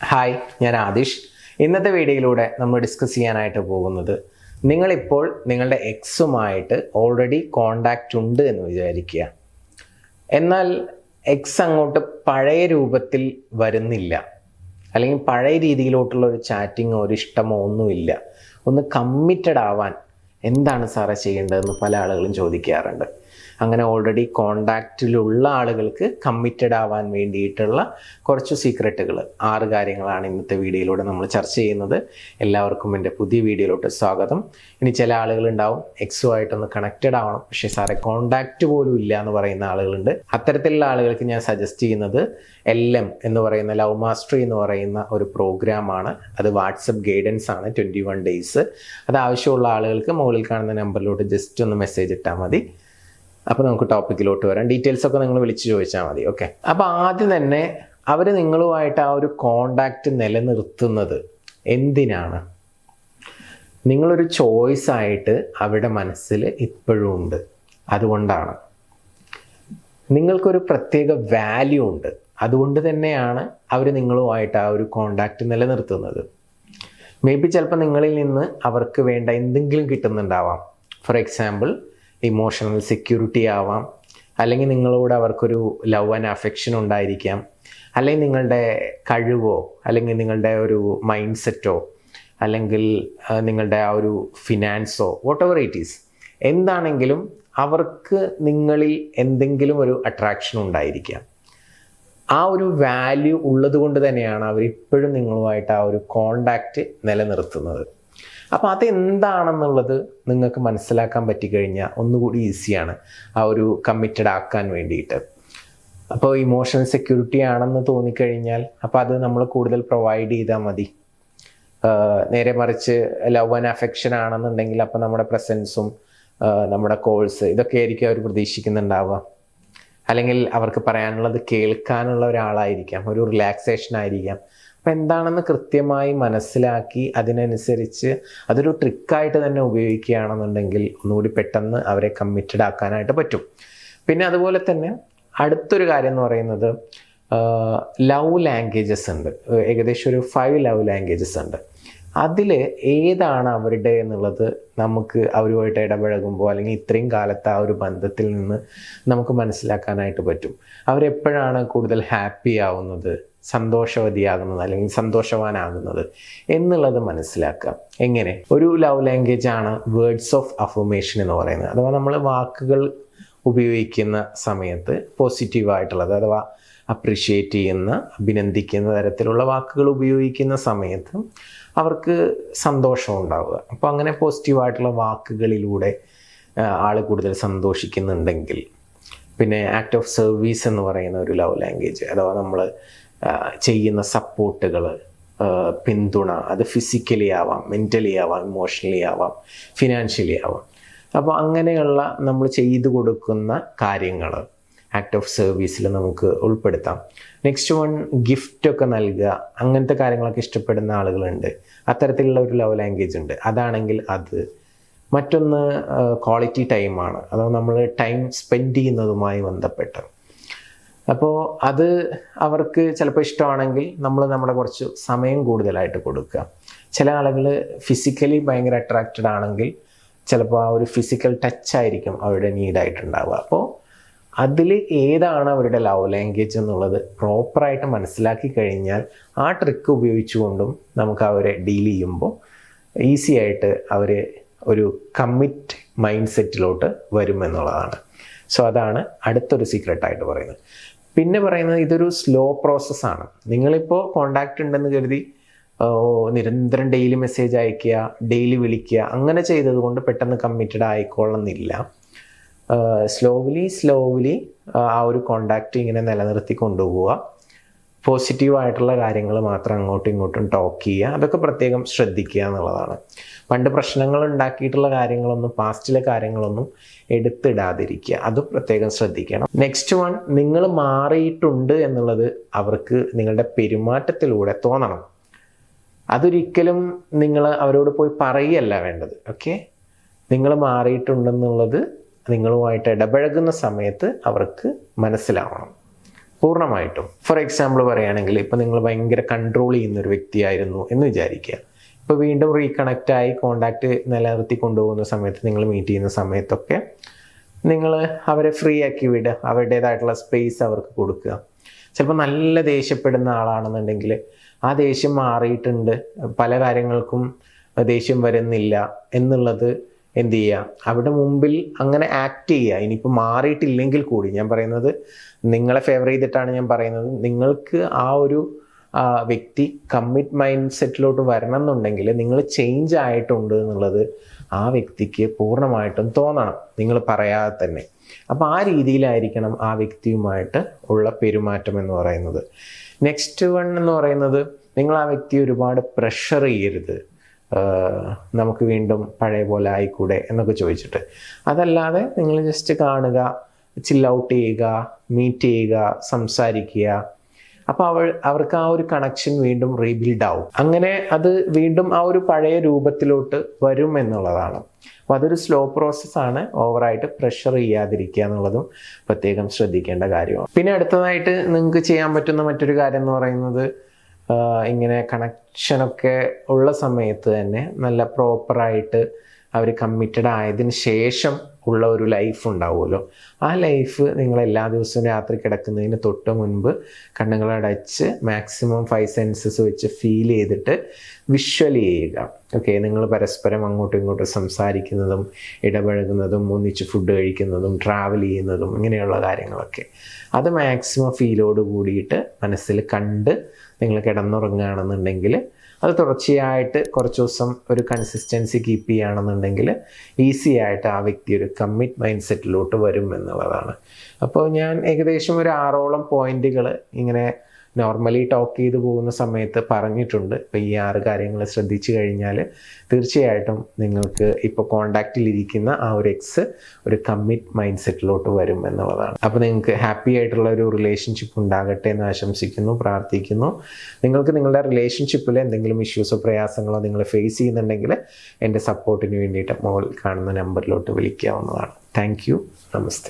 Hi, ഞാൻ ആദിഷ്. ഇന്നത്തെ വീഡിയോയിലൂടെ നമ്മൾ ഡിസ്കസ് ചെയ്യാനായിട്ട് പോകുന്നത്, നിങ്ങളിപ്പോൾ നിങ്ങളുടെ എക്സുമായിട്ട് ഓൾറെഡി കോണ്ടാക്റ്റ് ഉണ്ട് എന്ന് വിചാരിക്കുക. എന്നാൽ എക്സ് അങ്ങോട്ട് പഴയ രൂപത്തിൽ വരുന്നില്ല, അല്ലെങ്കിൽ പഴയ രീതിയിലോട്ടുള്ള ഒരു ചാറ്റിങ്ങോ ഒരു ഇഷ്ടമോ ഒന്നുമില്ല. ഒന്ന് കമ്മിറ്റഡ് ആവാൻ എന്താണ് സാറേ ചെയ്യേണ്ടതെന്ന് പല ആളുകളും ചോദിക്കാറുണ്ട്. അങ്ങനെ ഓൾറെഡി കോണ്ടാക്റ്റിലുള്ള ആളുകൾക്ക് കമ്മിറ്റഡ് ആവാൻ വേണ്ടിയിട്ടുള്ള കുറച്ച് സീക്രട്ടുകൾ, 6 കാര്യങ്ങളാണ് ഇന്നത്തെ വീഡിയോയിലൂടെ നമ്മൾ ചർച്ച ചെയ്യുന്നത്. എല്ലാവർക്കും എൻ്റെ പുതിയ വീഡിയോയിലോട്ട് സ്വാഗതം. ഇനി ചില ആളുകളുണ്ടാവും എക്സുമായിട്ടൊന്ന് കണക്റ്റഡ് ആവണം, പക്ഷേ സാറേ കോണ്ടാക്റ്റ് പോലും ഇല്ല എന്ന് പറയുന്ന ആളുകളുണ്ട്. അത്തരത്തിലുള്ള ആളുകൾക്ക് ഞാൻ സജസ്റ്റ് ചെയ്യുന്നത് LM എന്ന് പറയുന്ന ലവ് മാസ്റ്ററി എന്ന് പറയുന്ന ഒരു പ്രോഗ്രാമാണ്. അത് വാട്സപ്പ് ഗൈഡൻസ് ആണ്, 21 ഡേയ്സ്. അത് ആവശ്യമുള്ള ആളുകൾക്ക് മുകളിൽ കാണുന്ന നമ്പറിലോട്ട് ജസ്റ്റ് ഒന്ന് മെസ്സേജ് ഇട്ടാൽ മതി. അപ്പോൾ നമുക്ക് ടോപ്പിക്കിലോട്ട് വരാം. ഡീറ്റെയിൽസൊക്കെ നിങ്ങൾ വിളിച്ച് ചോദിച്ചാൽ മതി. ഓക്കെ, അപ്പോൾ ആദ്യം തന്നെ അവർ നിങ്ങളുമായിട്ട് ആ ഒരു കോണ്ടാക്റ്റ് നിലനിർത്തുന്നത് എന്തിനാണ്? നിങ്ങളൊരു ചോയ്സ് ആയിട്ട് അവരുടെ മനസ്സിൽ ഇപ്പോഴും ഉണ്ട്. അതുകൊണ്ടാണ്. നിങ്ങൾക്കൊരു പ്രത്യേക വാല്യൂ ഉണ്ട്. അതുകൊണ്ട് തന്നെയാണ് അവർ നിങ്ങളുമായിട്ട് ആ ഒരു കോണ്ടാക്റ്റ് നിലനിർത്തുന്നത്. മേ ബി ചിലപ്പോൾ നിങ്ങളിൽ നിന്ന് അവർക്ക് വേണ്ട എന്തെങ്കിലും കിട്ടുന്നുണ്ടാവാം. ഫോർ എക്സാമ്പിൾ, ഇമോഷണൽ സെക്യൂരിറ്റി ആവാം, അല്ലെങ്കിൽ നിങ്ങളോട് അവർക്കൊരു ലവ് ആൻഡ് അഫെക്ഷൻ ഉണ്ടായിരിക്കാം, അല്ലെങ്കിൽ നിങ്ങളുടെ കഴിവോ, അല്ലെങ്കിൽ നിങ്ങളുടെ ഒരു മൈൻഡ് സെറ്റോ, അല്ലെങ്കിൽ നിങ്ങളുടെ ആ ഒരു ഫിനാൻസോ, വാട്ട് എവർ ഇറ്റ് ഈസ്, എന്താണെങ്കിലും അവർക്ക് നിങ്ങളിൽ എന്തെങ്കിലും ഒരു അട്രാക്ഷൻ ഉണ്ടായിരിക്കാം. ആ ഒരു വാല്യൂ ഉള്ളത് കൊണ്ട് തന്നെയാണ് അവരിപ്പോഴും നിങ്ങളുമായിട്ട് ആ ഒരു കോണ്ടാക്റ്റ് നിലനിർത്തുന്നത്. അപ്പോൾ അതെന്താണെന്നുള്ളത് നിങ്ങൾക്ക് മനസ്സിലാക്കാൻ പറ്റിക്കഴിഞ്ഞാൽ ഒന്നുകൂടി ഈസിയാണ് ആ ഒരു കമ്മിറ്റഡ് ആക്കാൻ വേണ്ടിയിട്ട്. അപ്പോൾ ഇമോഷണൽ സെക്യൂരിറ്റി ആണെന്ന് തോന്നിക്കഴിഞ്ഞാൽ അപ്പോൾ അത് നമ്മൾ കൂടുതൽ പ്രൊവൈഡ് ചെയ്താൽ മതി. നേരെ മറിച്ച് ലവ് ആൻഡ് അഫെക്ഷൻ ആണെന്നുണ്ടെങ്കിൽ അപ്പോൾ നമ്മുടെ പ്രസൻസും നമ്മുടെ കോൾസ് ഇതൊക്കെ ആയിരിക്കും അവർ പ്രതീക്ഷിക്കുന്നുണ്ടാവുക. അല്ലെങ്കിൽ അവർക്ക് പറയാനുള്ളത് കേൾക്കാനുള്ള ഒരാളായിരിക്കാം, ഒരു റിലാക്സേഷൻ ആയിരിക്കാം. അപ്പം എന്താണെന്ന് കൃത്യമായി മനസ്സിലാക്കി അതിനനുസരിച്ച് അതൊരു ട്രിക്കായിട്ട് തന്നെ ഉപയോഗിക്കുകയാണെന്നുണ്ടെങ്കിൽ ഒന്നുകൂടി പെട്ടെന്ന് അവരെ കമ്മിറ്റഡ് ആക്കാനായിട്ട് പറ്റും. പിന്നെ അതുപോലെ തന്നെ അടുത്തൊരു കാര്യം എന്ന് പറയുന്നത് ലവ് ലാംഗ്വേജസ് ഉണ്ട്. ഏകദേശം ഒരു 5 ലവ് ലാംഗ്വേജസ് ഉണ്ട്. അതിൽ ഏതാണ് അവരുടെ എന്നുള്ളത് നമുക്ക് അവരുമായിട്ട് ഇടപഴകുമ്പോൾ, അല്ലെങ്കിൽ ഇത്രയും കാലത്തെ ആ ഒരു ബന്ധത്തിൽ നിന്ന് നമുക്ക് മനസ്സിലാക്കാനായിട്ട് പറ്റും. അവരെപ്പോഴാണ് കൂടുതൽ ഹാപ്പി ആവുന്നത്, സന്തോഷവതിയാകുന്നത്, അല്ലെങ്കിൽ സന്തോഷവാനാകുന്നത് എന്നുള്ളത് മനസ്സിലാക്കാം. എങ്ങനെ? ഒരു ലവ് ലാംഗ്വേജ് ആണ് വേർഡ്സ് ഓഫ് അഫർമേഷൻ എന്ന് പറയുന്നത്. അഥവാ നമ്മൾ വാക്കുകൾ ഉപയോഗിക്കുന്ന സമയത്ത് പോസിറ്റീവായിട്ടുള്ളത്, അഥവാ അപ്രിഷ്യേറ്റ് ചെയ്യുന്ന, അഭിനന്ദിക്കുന്ന തരത്തിലുള്ള വാക്കുകൾ ഉപയോഗിക്കുന്ന സമയത്ത് അവർക്ക് സന്തോഷം ഉണ്ടാവുക. അപ്പോൾ അങ്ങനെ പോസിറ്റീവായിട്ടുള്ള വാക്കുകളിലൂടെ ആൾ കൂടുതൽ സന്തോഷിക്കുന്നുണ്ടെങ്കിൽ. പിന്നെ ആക്ട് ഓഫ് സർവീസ് എന്ന് പറയുന്ന ഒരു ലവ് ലാംഗ്വേജ്, അഥവാ നമ്മൾ ചെയ്യുന്ന സപ്പോർട്ടുകൾ, പിന്തുണ, അത് ഫിസിക്കലി ആവാം, മെൻ്റലി ആവാം, ഇമോഷണലി ആവാം, ഫിനാൻഷ്യലി ആവാം. അപ്പോൾ അങ്ങനെയുള്ള നമ്മൾ ചെയ്തു കൊടുക്കുന്ന കാര്യങ്ങൾ ആക്ട് ഓഫ് സർവീസിൽ നമുക്ക് ഉൾപ്പെടുത്താം. നെക്സ്റ്റ് വൺ, ഗിഫ്റ്റൊക്കെ നൽകുക, അങ്ങനത്തെ കാര്യങ്ങളൊക്കെ ഇഷ്ടപ്പെടുന്ന ആളുകളുണ്ട്. അത്തരത്തിലുള്ള ഒരു ലവ് ലാംഗ്വേജ് ഉണ്ട്. അതാണെങ്കിൽ അത്. മറ്റൊന്ന് ക്വാളിറ്റി ടൈമാണ്, അഥവാ നമ്മൾ ടൈം സ്പെൻഡ് ചെയ്യുന്നതുമായി ബന്ധപ്പെട്ട്. അപ്പോൾ അത് അവർക്ക് ചിലപ്പോൾ ഇഷ്ടമാണെങ്കിൽ നമ്മൾ നമ്മുടെ കുറച്ച് സമയം കൂടുതലായിട്ട് കൊടുക്കുക. ചില ആളുകൾ ഫിസിക്കലി ഭയങ്കര അട്രാക്റ്റഡ് ആണെങ്കിൽ ചിലപ്പോൾ ആ ഒരു ഫിസിക്കൽ ടച്ച് ആയിരിക്കും അവരുടെ നീഡായിട്ടുണ്ടാവുക. അപ്പോൾ അതിൽ ഏതാണ് അവരുടെ ലവ് ലാംഗ്വേജ് എന്നുള്ളത് പ്രോപ്പറായിട്ട് മനസ്സിലാക്കി കഴിഞ്ഞാൽ ആ ട്രിക്ക് ഉപയോഗിച്ചുകൊണ്ടും നമുക്ക് അവരെ ഡീൽ ചെയ്യുമ്പോൾ ഈസി ആയിട്ട് അവർ ഒരു കമ്മിറ്റ് മൈൻഡ് സെറ്റിലോട്ട് വരുമെന്നുള്ളതാണ്. സോ അതാണ് അടുത്തൊരു സീക്രട്ടായിട്ട് പറയുന്നത്. പിന്നെ പറയുന്നത് ഇതൊരു സ്ലോ പ്രോസസ്സാണ്. നിങ്ങളിപ്പോൾ കോണ്ടാക്റ്റ് ഉണ്ടെന്ന് കരുതി നിരന്തരം ഡെയിലി മെസ്സേജ് അയക്കുക, ഡെയിലി വിളിക്കുക, അങ്ങനെ ചെയ്തത് കൊണ്ട് പെട്ടെന്ന് കമ്മിറ്റഡ് ആയിക്കൊള്ളുന്നില്ല. സ്ലോലി ആ ഒരു കോണ്ടാക്റ്റ് ഇങ്ങനെ നിലനിർത്തി കൊണ്ടുപോവുക. പോസിറ്റീവായിട്ടുള്ള കാര്യങ്ങൾ മാത്രം അങ്ങോട്ടും ഇങ്ങോട്ടും ടോക്ക് ചെയ്യുക. അതൊക്കെ പ്രത്യേകം ശ്രദ്ധിക്കുക എന്നുള്ളതാണ്. പണ്ട് പ്രശ്നങ്ങൾ ഉണ്ടാക്കിയിട്ടുള്ള കാര്യങ്ങളൊന്നും, പാസ്റ്റിലെ കാര്യങ്ങളൊന്നും എടുത്തിടാതിരിക്കുക, അത് പ്രത്യേകം ശ്രദ്ധിക്കണം. നെക്സ്റ്റ് വൺ, നിങ്ങൾ മാറിയിട്ടുണ്ട് എന്നുള്ളത് അവർക്ക് നിങ്ങളുടെ പെരുമാറ്റത്തിലൂടെ തോന്നണം. അതൊരിക്കലും നിങ്ങൾ അവരോട് പോയി പറയുകയല്ല വേണ്ടത്. ഓക്കെ, നിങ്ങൾ മാറിയിട്ടുണ്ടെന്നുള്ളത് നിങ്ങളുമായിട്ട് ഇടപഴകുന്ന സമയത്ത് അവർക്ക് മനസ്സിലാവണം. പൂർണ്ണമായിട്ടും. ഫോർ എക്സാമ്പിൾ പറയുകയാണെങ്കിൽ ഇപ്പോൾ നിങ്ങൾ ഭയങ്കര കൺട്രോൾ ചെയ്യുന്ന ഒരു വ്യക്തിയായിരുന്നു എന്ന് വിചാരിക്കുക. ഇപ്പോൾ വീണ്ടും റീകണക്റ്റ് ആയി കോണ്ടാക്റ്റ് നിലനിർത്തി കൊണ്ടുപോകുന്ന സമയത്ത്, നിങ്ങൾ മീറ്റ് ചെയ്യുന്ന സമയത്തൊക്കെ നിങ്ങൾ അവരെ ഫ്രീ ആക്കി വിടുക, അവരുടേതായിട്ടുള്ള സ്പേസ് അവർക്ക് കൊടുക്കുക. ചിലപ്പോൾ നല്ല ദേഷ്യപ്പെടുന്ന ആളാണെന്നുണ്ടെങ്കിൽ ആ ദേഷ്യം മാറിയിട്ടുണ്ട്, പല കാര്യങ്ങൾക്കും ദേഷ്യം വരുന്നില്ല എന്നുള്ളത് എന്ത് ചെയ്യുക, അവിടെ മുമ്പിൽ അങ്ങനെ ആക്ട് ചെയ്യുക. ഇനിയിപ്പോൾ മാറിയിട്ടില്ലെങ്കിൽ കൂടി, ഞാൻ പറയുന്നത് നിങ്ങളെ ഫേവർ ചെയ്തിട്ടാണ് ഞാൻ പറയുന്നത്, നിങ്ങൾക്ക് ആ ഒരു വ്യക്തി കമ്മിറ്റ് മൈൻഡ് സെറ്റിലോട്ട് വരണം എന്നുണ്ടെങ്കിൽ നിങ്ങൾ ചേഞ്ച് ആയിട്ടുണ്ട് എന്നുള്ളത് ആ വ്യക്തിക്ക് പൂർണ്ണമായിട്ടും തോന്നണം, നിങ്ങൾ പറയാതെ തന്നെ. അപ്പോൾ ആ രീതിയിലായിരിക്കണം ആ വ്യക്തിയുമായിട്ട് ഉള്ള പെരുമാറ്റം എന്ന് പറയുന്നത്. നെക്സ്റ്റ് വൺ എന്ന് പറയുന്നത്, നിങ്ങൾ ആ വ്യക്തിയെ ഒരുപാട് പ്രഷർ ചെയ്യരുത്, നമുക്ക് വീണ്ടും പഴയ പോലെ ആയിക്കൂടെ എന്നൊക്കെ ചോദിച്ചിട്ട്. അതല്ലാതെ നിങ്ങൾ ജസ്റ്റ് കാണുക, ചിൽ ഔട്ട് ചെയ്യുക, മീറ്റ് ചെയ്യുക, സംസാരിക്കുക. അപ്പോൾ അവർക്ക് ആ ഒരു കണക്ഷൻ വീണ്ടും റീബിൽഡ് ആവും. അങ്ങനെ അത് വീണ്ടും ആ ഒരു പഴയ രൂപത്തിലോട്ട് വരും എന്നുള്ളതാണ്. അപ്പോൾ അതൊരു സ്ലോ പ്രോസസ്സാണ്. ഓവറായിട്ട് പ്രഷർ ചെയ്യാതിരിക്കുക എന്നുള്ളതും പ്രത്യേകം ശ്രദ്ധിക്കേണ്ട കാര്യമാണ്. പിന്നെ അടുത്തതായിട്ട് നിങ്ങൾക്ക് ചെയ്യാൻ പറ്റുന്ന മറ്റൊരു കാര്യം എന്ന് പറയുന്നത്, ഇങ്ങനെ കണക്ഷനൊക്കെ ഉള്ള സമയത്ത് തന്നെ നല്ല പ്രോപ്പറായിട്ട് അവർ കമ്മിറ്റഡ് ആയതിന് ശേഷം ഉള്ള ഒരു ലൈഫ് ഉണ്ടാവുമല്ലോ, ആ ലൈഫ് നിങ്ങൾ എല്ലാ ദിവസവും രാത്രി കിടക്കുന്നതിന് തൊട്ട് മുൻപ് കണ്ണുകളടച്ച് മാക്സിമം 5 സെൻസസ് വെച്ച് ഫീൽ ചെയ്തിട്ട് വിഷ്വൽ ചെയ്യുക. ഓക്കെ, നിങ്ങൾ പരസ്പരം അങ്ങോട്ടും ഇങ്ങോട്ടും സംസാരിക്കുന്നതും ഇടപഴകുന്നതും ഒന്നിച്ച് ഫുഡ് കഴിക്കുന്നതും ട്രാവൽ ചെയ്യുന്നതും ഇങ്ങനെയുള്ള കാര്യങ്ങളൊക്കെ അത് മാക്സിമം ഫീലോട് കൂടിയിട്ട് മനസ്സിൽ കണ്ട് നിങ്ങൾ കിടന്നുറങ്ങുകയാണെന്നുണ്ടെങ്കിൽ, അത് തുടർച്ചയായിട്ട് കുറച്ച് ദിവസം ഒരു കൺസിസ്റ്റൻസി കീപ്പ് ചെയ്യുകയാണെന്നുണ്ടെങ്കിൽ ഈസി ആയിട്ട് ആ വ്യക്തി ഒരു കമ്മിറ്റ് മൈൻഡ് സെറ്റിലോട്ട് വരും എന്നുള്ളതാണ്. അപ്പോൾ ഞാൻ ഏകദേശം ഒരു 6ഓളം പോയിന്റുകൾ ഇങ്ങനെ നോർമലി ടോക്ക് ചെയ്ത് പോകുന്ന സമയത്ത് പറഞ്ഞിട്ടുണ്ട്. ഇപ്പോൾ ഈ 6 കാര്യങ്ങൾ ശ്രദ്ധിച്ചു കഴിഞ്ഞാൽ തീർച്ചയായിട്ടും നിങ്ങൾക്ക് ഇപ്പോൾ കോണ്ടാക്റ്റിലിരിക്കുന്ന ആ ഒരു എക്സ് ഒരു കമ്മിറ്റ് മൈൻഡ് സെറ്റിലോട്ട് വരും എന്നുള്ളതാണ്. അപ്പോൾ നിങ്ങൾക്ക് ഹാപ്പി ആയിട്ടുള്ള ഒരു റിലേഷൻഷിപ്പ് ഉണ്ടാകട്ടെ എന്ന് ആശംസിക്കുന്നു, പ്രാർത്ഥിക്കുന്നു. നിങ്ങൾക്ക് നിങ്ങളുടെ റിലേഷൻഷിപ്പിൽ എന്തെങ്കിലും ഇഷ്യൂസോ പ്രയാസങ്ങളോ നിങ്ങൾ ഫേസ് ചെയ്യുന്നുണ്ടെങ്കിൽ എൻ്റെ സപ്പോർട്ടിന് വേണ്ടിയിട്ട് മുകളിൽ കാണുന്ന നമ്പറിലോട്ട് വിളിക്കാവുന്നതാണ്. Thank you. നമസ്തേ.